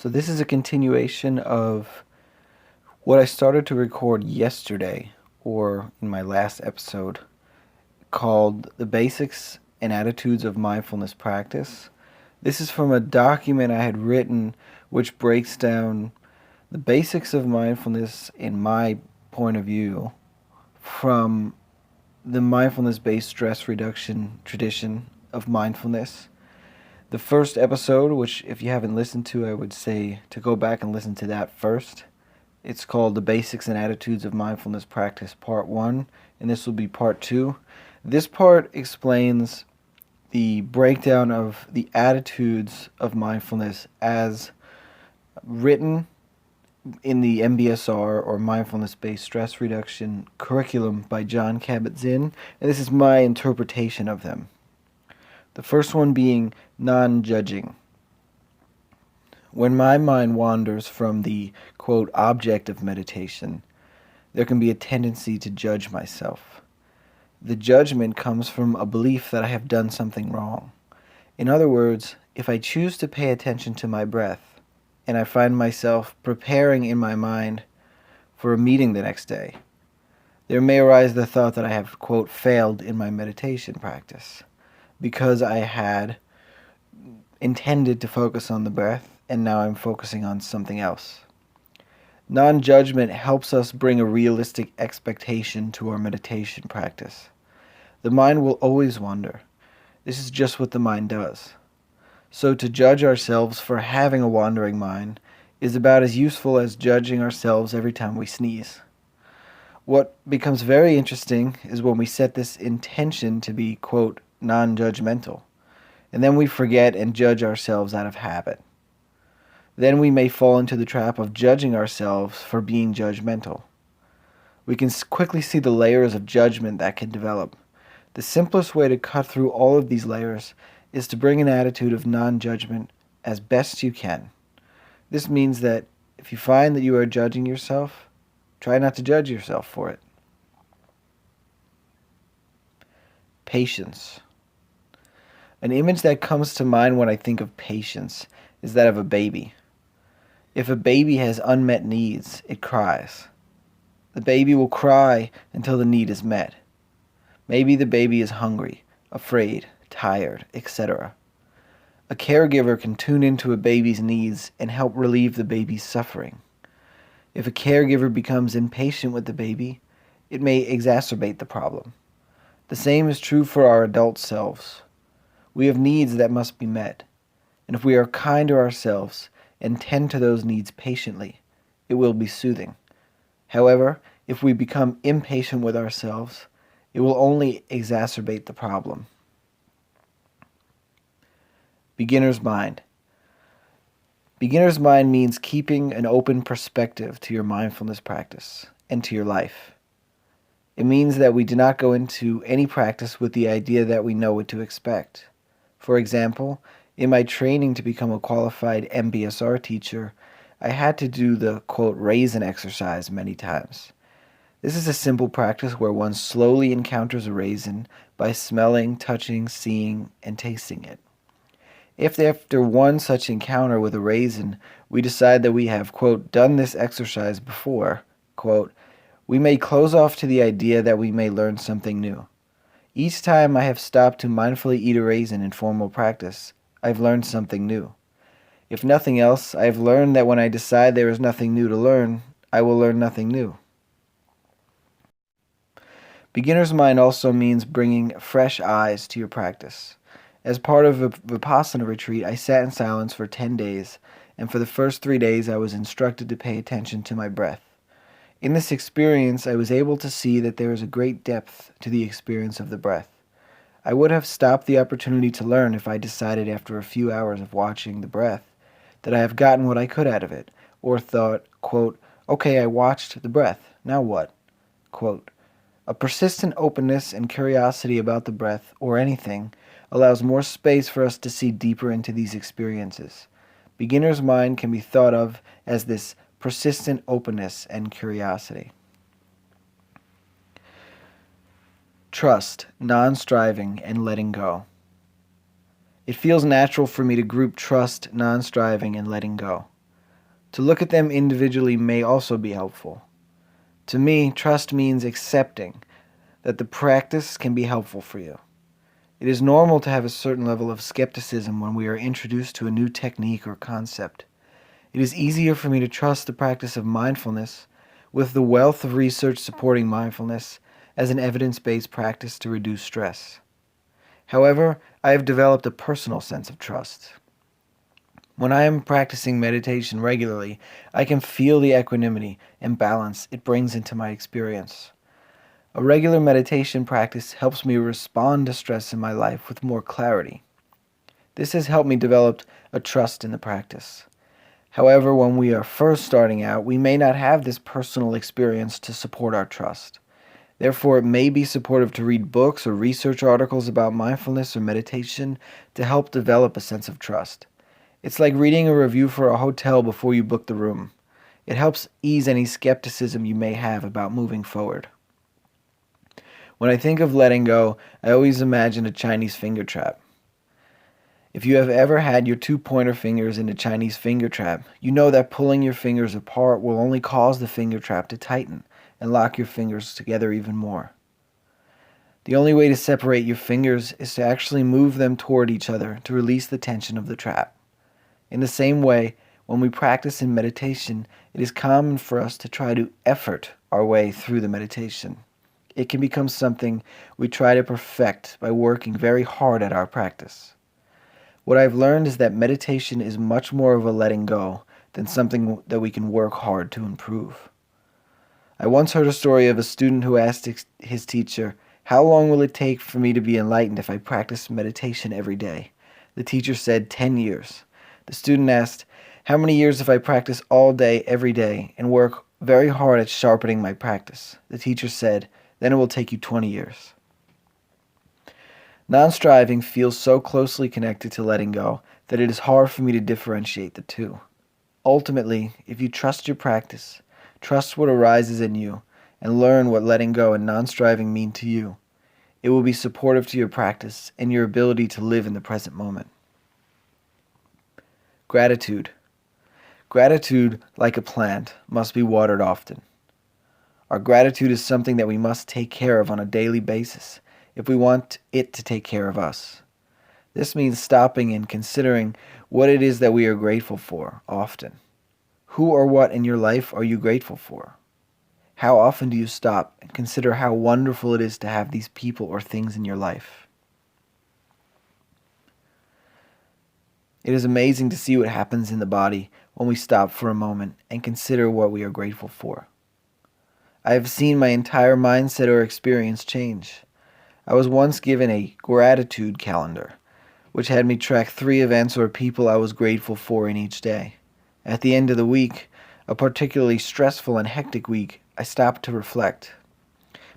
So this is a continuation of what I started to record yesterday, or in my last episode, called The Basics and Attitudes of Mindfulness Practice. This is from a document I had written which breaks down the basics of mindfulness in my point of view from the mindfulness-based stress reduction tradition of mindfulness. The first episode, which if you haven't listened to, I would say to go back and listen to that first. It's called The Basics and Attitudes of Mindfulness Practice Part 1, and this will be Part 2. This part explains the breakdown of the attitudes of mindfulness as written in the MBSR, or Mindfulness-Based Stress Reduction curriculum by Jon Kabat-Zinn, and this is my interpretation of them. The first one being non-judging. When my mind wanders from the, quote, object of meditation, there can be a tendency to judge myself. The judgment comes from a belief that I have done something wrong. In other words, if I choose to pay attention to my breath, and I find myself preparing in my mind for a meeting the next day, there may arise the thought that I have, quote, failed in my meditation practice, because I had intended to focus on the breath, and now I'm focusing on something else. Non-judgment helps us bring a realistic expectation to our meditation practice. The mind will always wander. This is just what the mind does. So to judge ourselves for having a wandering mind is about as useful as judging ourselves every time we sneeze. What becomes very interesting is when we set this intention to be, quote, non-judgmental, and then we forget and judge ourselves out of habit. Then we may fall into the trap of judging ourselves for being judgmental. We can quickly see the layers of judgment that can develop. The simplest way to cut through all of these layers is to bring an attitude of non-judgment as best you can. This means that if you find that you are judging yourself, try not to judge yourself for it. Patience. An image that comes to mind when I think of patience is that of a baby. If a baby has unmet needs, it cries. The baby will cry until the need is met. Maybe the baby is hungry, afraid, tired, etc. A caregiver can tune into a baby's needs and help relieve the baby's suffering. If a caregiver becomes impatient with the baby, it may exacerbate the problem. The same is true for our adult selves. We have needs that must be met, and if we are kind to ourselves and tend to those needs patiently, it will be soothing. However, if we become impatient with ourselves, it will only exacerbate the problem. Beginner's mind. Beginner's mind means keeping an open perspective to your mindfulness practice and to your life. It means that we do not go into any practice with the idea that we know what to expect. For example, in my training to become a qualified MBSR teacher, I had to do the, quote, raisin exercise many times. This is a simple practice where one slowly encounters a raisin by smelling, touching, seeing, and tasting it. If after one such encounter with a raisin, we decide that we have, quote, done this exercise before, quote, we may close off to the idea that we may learn something new. Each time I have stopped to mindfully eat a raisin in formal practice, I've learned something new. If nothing else, I have learned that when I decide there is nothing new to learn, I will learn nothing new. Beginner's mind also means bringing fresh eyes to your practice. As part of a Vipassana retreat, I sat in silence for 10 days, and for the first 3 days I was instructed to pay attention to my breath. In this experience, I was able to see that there is a great depth to the experience of the breath. I would have stopped the opportunity to learn if I decided after a few hours of watching the breath that I have gotten what I could out of it, or thought, quote, okay, I watched the breath, now what? Quote, a persistent openness and curiosity about the breath, or anything, allows more space for us to see deeper into these experiences. Beginner's mind can be thought of as this persistent openness and curiosity. Trust, non-striving, and letting go. It feels natural for me to group trust, non-striving, and letting go. To look at them individually may also be helpful. To me, trust means accepting that the practice can be helpful for you. It is normal to have a certain level of skepticism when we are introduced to a new technique or concept. It is easier for me to trust the practice of mindfulness, with the wealth of research supporting mindfulness, as an evidence-based practice to reduce stress. However, I have developed a personal sense of trust. When I am practicing meditation regularly, I can feel the equanimity and balance it brings into my experience. A regular meditation practice helps me respond to stress in my life with more clarity. This has helped me develop a trust in the practice. However, when we are first starting out, we may not have this personal experience to support our trust. Therefore, it may be supportive to read books or research articles about mindfulness or meditation to help develop a sense of trust. It's like reading a review for a hotel before you book the room. It helps ease any skepticism you may have about moving forward. When I think of letting go, I always imagine a Chinese finger trap. If you have ever had your two pointer fingers in a Chinese finger trap, you know that pulling your fingers apart will only cause the finger trap to tighten and lock your fingers together even more. The only way to separate your fingers is to actually move them toward each other to release the tension of the trap. In the same way, when we practice in meditation, it is common for us to try to effort our way through the meditation. It can become something we try to perfect by working very hard at our practice. What I've learned is that meditation is much more of a letting go than something that we can work hard to improve. I once heard a story of a student who asked his teacher, "How long will it take for me to be enlightened if I practice meditation every day?" The teacher said, 10 years. The student asked, "How many years if I practice all day, every day, and work very hard at sharpening my practice?" The teacher said, "Then it will take you 20 years. Non-striving feels so closely connected to letting go that it is hard for me to differentiate the two. Ultimately, if you trust your practice, trust what arises in you, and learn what letting go and non-striving mean to you, it will be supportive to your practice and your ability to live in the present moment. Gratitude. Gratitude, like a plant, must be watered often. Our gratitude is something that we must take care of on a daily basis if we want it to take care of us. This means stopping and considering what it is that we are grateful for often. Who or what in your life are you grateful for? How often do you stop and consider how wonderful it is to have these people or things in your life? It is amazing to see what happens in the body when we stop for a moment and consider what we are grateful for. I have seen my entire mindset or experience change. I was once given a gratitude calendar, which had me track 3 events or people I was grateful for in each day. At the end of the week, a particularly stressful and hectic week, I stopped to reflect.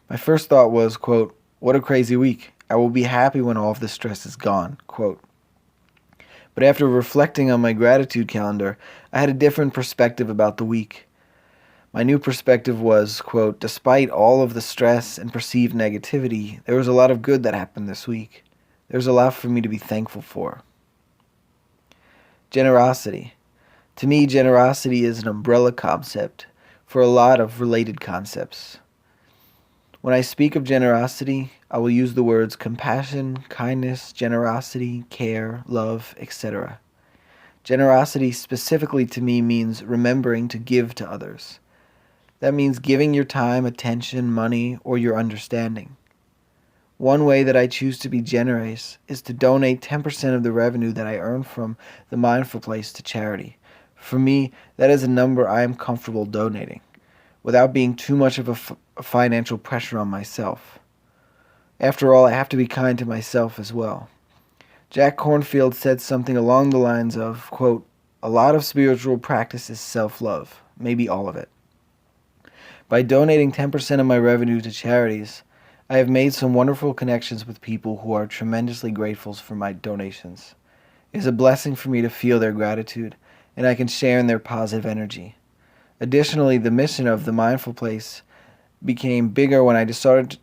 My first thought was, quote, "What a crazy week. I will be happy when all of the stress is gone," quote. But after reflecting on my gratitude calendar, I had a different perspective about the week. My new perspective was, quote, "Despite all of the stress and perceived negativity, there was a lot of good that happened this week. There's a lot for me to be thankful for." Generosity. To me, generosity is an umbrella concept for a lot of related concepts. When I speak of generosity, I will use the words compassion, kindness, generosity, care, love, etc. Generosity specifically to me means remembering to give to others. That means giving your time, attention, money, or your understanding. One way that I choose to be generous is to donate 10% of the revenue that I earn from the Mindful Place to charity. For me, that is a number I am comfortable donating, without being too much of a financial pressure on myself. After all, I have to be kind to myself as well. Jack Kornfield said something along the lines of, quote, "A lot of spiritual practice is self-love, maybe all of it." By donating 10% of my revenue to charities, I have made some wonderful connections with people who are tremendously grateful for my donations. It is a blessing for me to feel their gratitude, and I can share in their positive energy. Additionally, the mission of the Mindful Place became bigger when I decided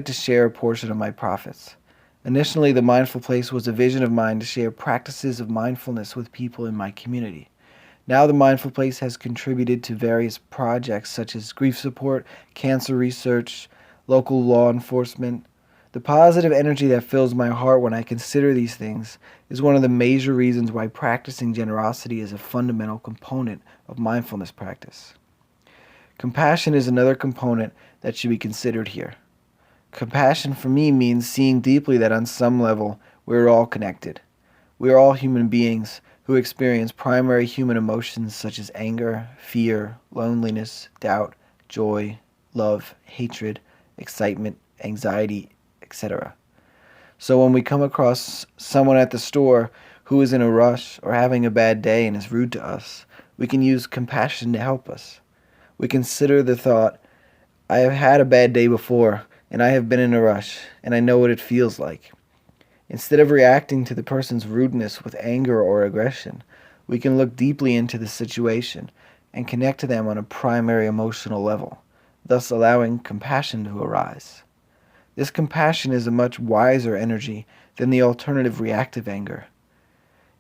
to share a portion of my profits. Initially, the Mindful Place was a vision of mine to share practices of mindfulness with people in my community. Now the Mindful Place has contributed to various projects such as grief support, cancer research, local law enforcement. The positive energy that fills my heart when I consider these things is one of the major reasons why practicing generosity is a fundamental component of mindfulness practice. Compassion is another component that should be considered here. Compassion for me means seeing deeply that on some level we're all connected. We are all human beings who experience primary human emotions such as anger, fear, loneliness, doubt, joy, love, hatred, excitement, anxiety, etc. So when we come across someone at the store who is in a rush or having a bad day and is rude to us, we can use compassion to help us. We consider the thought, I have had a bad day before, and I have been in a rush, and I know what it feels like. Instead of reacting to the person's rudeness with anger or aggression, we can look deeply into the situation and connect to them on a primary emotional level, thus allowing compassion to arise. This compassion is a much wiser energy than the alternative reactive anger.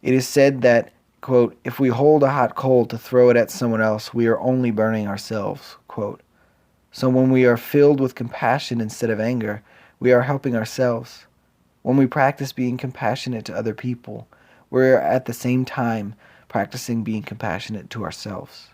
It is said that, quote, if we hold a hot coal to throw it at someone else, we are only burning ourselves, quote. So when we are filled with compassion instead of anger, we are helping ourselves. When we practice being compassionate to other people, we're at the same time practicing being compassionate to ourselves.